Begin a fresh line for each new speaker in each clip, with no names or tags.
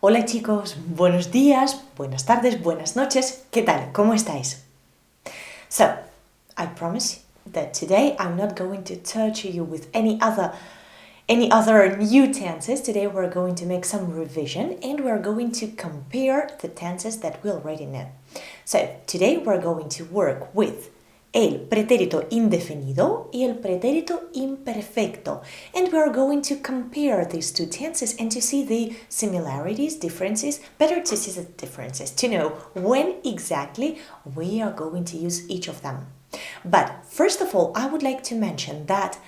Hola chicos, buenos días, buenas tardes, buenas noches. ¿Qué tal? ¿Cómo estáis? So, I promise that today I'm not going to torture you with any other new tenses. Today we're going to make some revision and we're going to compare the tenses that we already know. So, today we're going to work with el pretérito indefinido y el pretérito imperfecto. And we are going to compare these two tenses and to see the similarities, differences, better to see the differences, to know when exactly we are going to use each of them. But first of all, I would like to mention that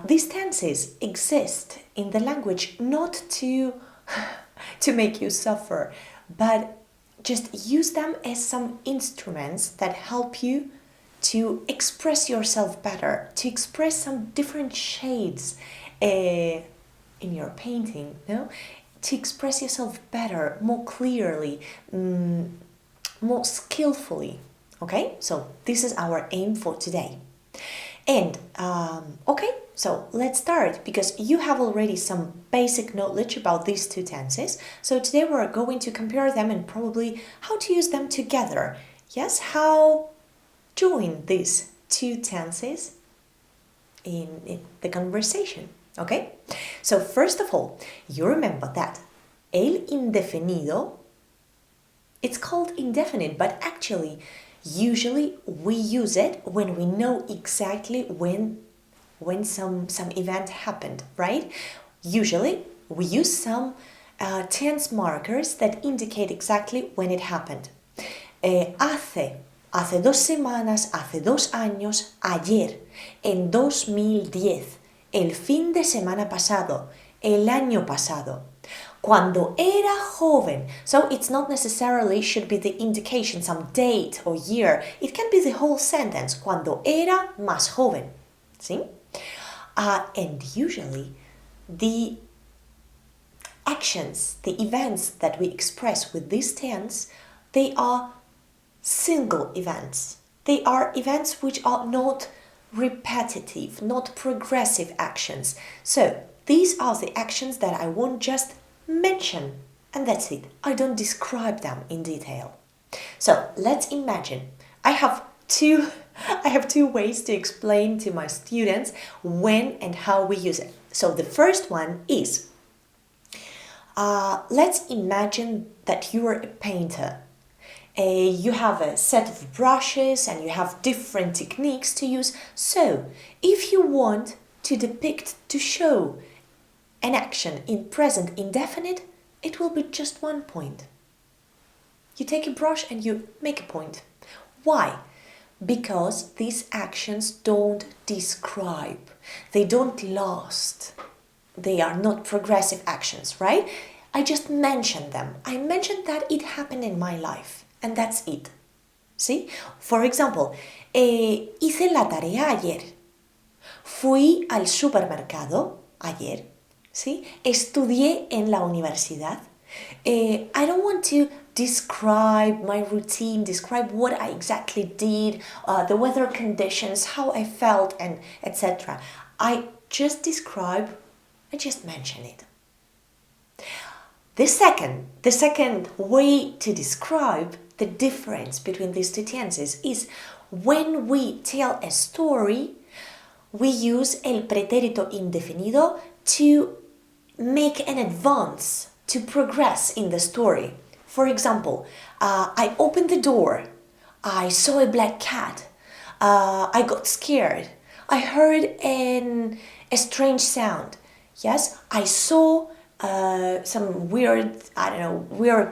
these tenses exist in the language not to make you suffer, but just use them as some instruments that help you to express yourself better, to express some different shades in your painting, no? To express yourself better, more clearly, more skillfully. Okay, so this is our aim for today. And okay, so let's start because you have already some basic knowledge about these two tenses. So today we're going to compare them and probably how to use them together. Yes, how join these two tenses in the conversation. Okay? So first of all, you remember that el indefinido, it's called indefinite, but actually usually we use it when we know exactly when some event happened, right? Usually we use some tense markers that indicate exactly when it happened. Hace 2 semanas, hace 2 años, ayer, en 2010, el fin de semana pasado, el año pasado. Cuando era joven. So it's not necessarily should be the indication, some date or year. It can be the whole sentence. Cuando era más joven. See? And usually the actions, the events that we express with this tense, they are single events. They are events which are not repetitive, not progressive actions. So these are the actions that I won't just mention, and that's it. I don't describe them in detail. So let's imagine I have two ways to explain to my students when and how we use it. So the first one is let's imagine that you are a painter. You have a set of brushes and you have different techniques to use. So, if you want to depict, to show an action in present indefinite, it will be just 1 point. You take a brush and you make a point. Why? Because these actions don't describe, they don't last, they are not progressive actions, right? I just mentioned them. I mentioned that it happened in my life. And that's it. See? For example, hice la tarea ayer. Fui al supermercado ayer. ¿Sí? Estudié en la universidad. I don't want to describe my routine, describe what I exactly did, the weather conditions, how I felt, and etc. I just mention it. The second way to describe the difference between these two tenses is when we tell a story, we use el pretérito indefinido to make an advance, to progress in the story. For example, I opened the door, I saw a black cat, I got scared, I heard a strange sound. Yes, I saw some weird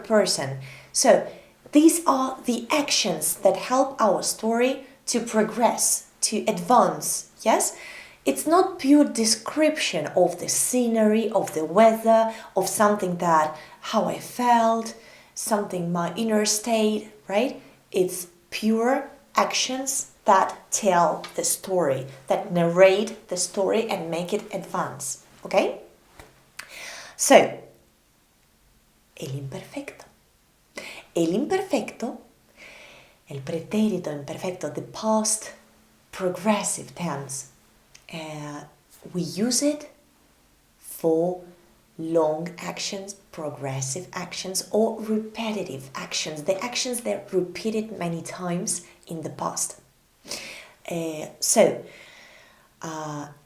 person. So these are the actions that help our story to progress, to advance. Yes, it's not pure description of the scenery, of the weather, of something that how I felt, something my inner state, right? It's pure actions that tell the story, that narrate the story and make it advance. Okay? So, el imperfecto. El imperfecto, el pretérito imperfecto, the past progressive tense, we use it for long actions, progressive actions, or repetitive actions, the actions that are repeated many times in the past.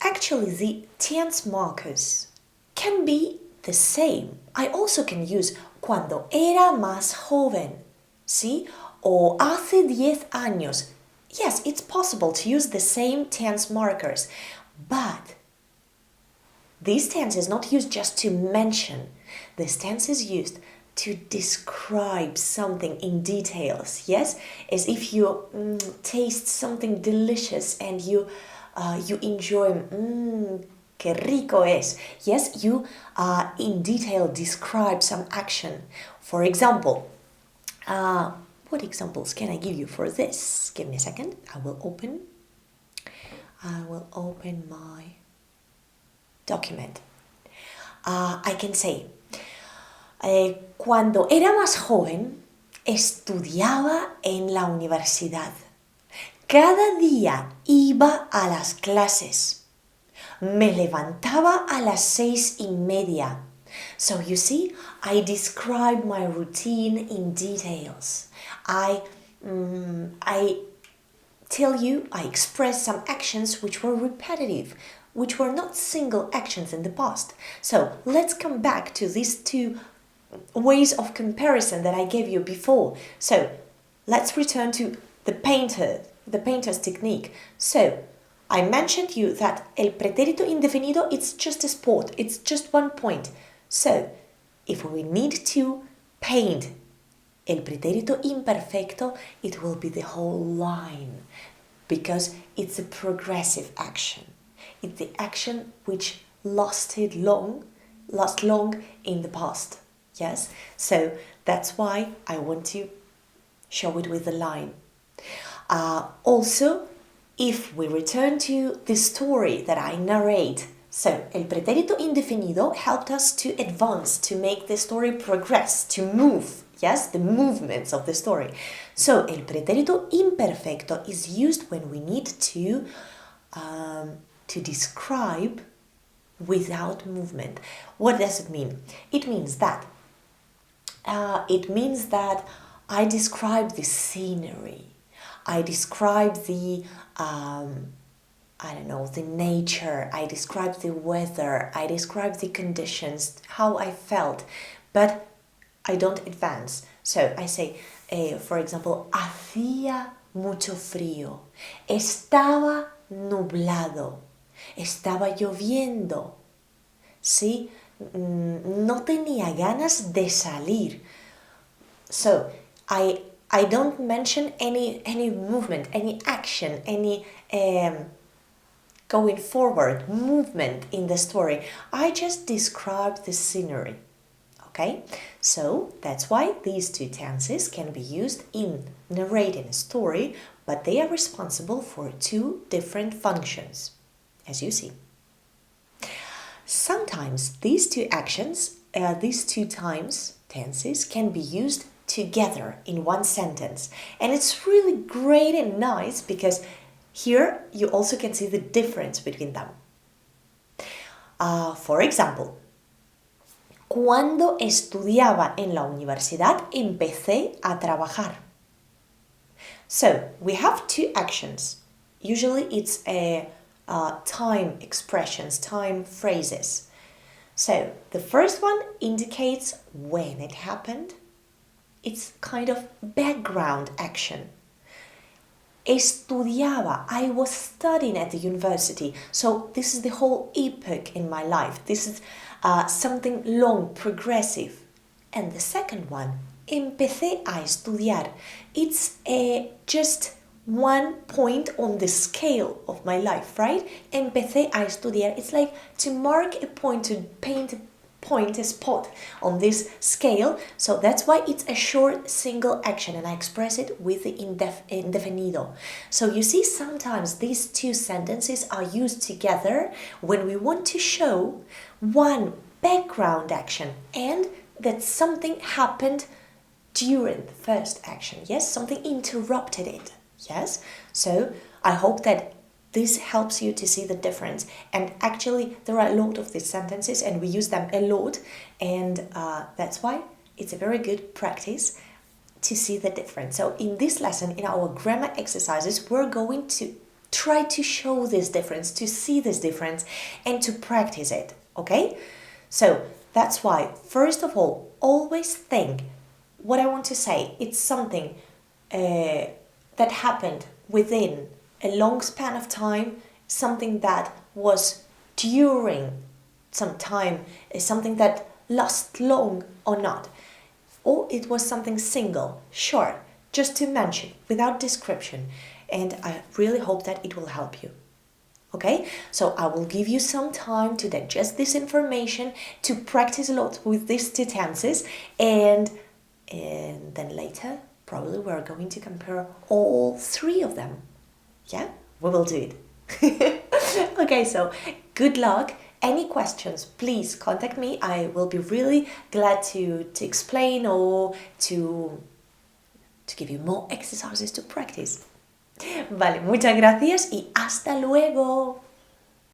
Actually, the tense markers can be the same. I also can use cuando era más joven, ¿sí? O hace 10 años. Yes, it's possible to use the same tense markers, but this tense is not used just to mention. This tense is used to describe something in details, yes? As if you taste something delicious and you enjoy, qué rico es. Yes, you in detail describe some action. For example, what examples can I give you for this? Give me a second. I will open my document. I can say, cuando era más joven, estudiaba en la universidad. Cada día iba a las clases. Me levantaba a las 6:30. So you see, I describe my routine in details. I tell you, I express some actions which were repetitive, which were not single actions in the past. So let's come back to these two ways of comparison that I gave you before. So let's return to the painter's technique. So I mentioned you that el pretérito indefinido, it's just a spot, it's just one point. So if we need to paint el pretérito imperfecto, it will be the whole line because it's a progressive action. It's the action which lasted long in the past. Yes? So that's why I want to show it with the line. Also, if we return to the story that I narrate, so el pretérito indefinido helped us to advance, to make the story progress, to move. Yes, the movements of the story. So el pretérito imperfecto is used when we need to describe without movement. What does it mean? It means that I describe the scenery. I describe the the nature. I describe the weather. I describe the conditions, how I felt, but I don't advance. So I say, for example, hacía mucho frío, estaba nublado, estaba lloviendo, ¿sí? No tenía ganas de salir. So I don't mention any movement, any action, any going forward movement in the story. I just describe the scenery. Okay? So that's why these two tenses can be used in narrating a story, but they are responsible for two different functions, as you see. Sometimes these two actions, tenses, can be used together in one sentence. And it's really great and nice because here you also can see the difference between them. For example, cuando estudiaba en la universidad empecé a trabajar. So we have two actions. Usually it's time expressions, time phrases. So the first one indicates when it happened. It's kind of background action. Estudiaba, I was studying at the university. So this is the whole epoch in my life. This is something long, progressive. And the second one, empecé a estudiar. It's just one point on the scale of my life, right? Empecé a estudiar. It's like to mark a point, to paint a spot on this scale. So that's why it's a short single action and I express it with the indefinido. So you see, sometimes these two sentences are used together when we want to show one background action and that something happened during the first action. Yes, something interrupted it. Yes, so I hope that This helps you to see the difference. And actually, there are a lot of these sentences and we use them a lot. And that's why it's a very good practice to see the difference. So in this lesson, in our grammar exercises, we're going to try to show this difference, to see this difference, and to practice it, okay? So that's why, first of all, always think what I want to say. It's something that happened within a long span of time, something that was during some time, something that lasts long or not. Or it was something single, short, just to mention, without description. And I really hope that it will help you. Okay? So I will give you some time to digest this information, to practice a lot with these two tenses, and then later, probably we're going to compare all three of them. Yeah? We will do it. Okay, so good luck. Any questions, please contact me. I will be really glad to explain or to give you more exercises to practice. Vale, muchas gracias y hasta luego.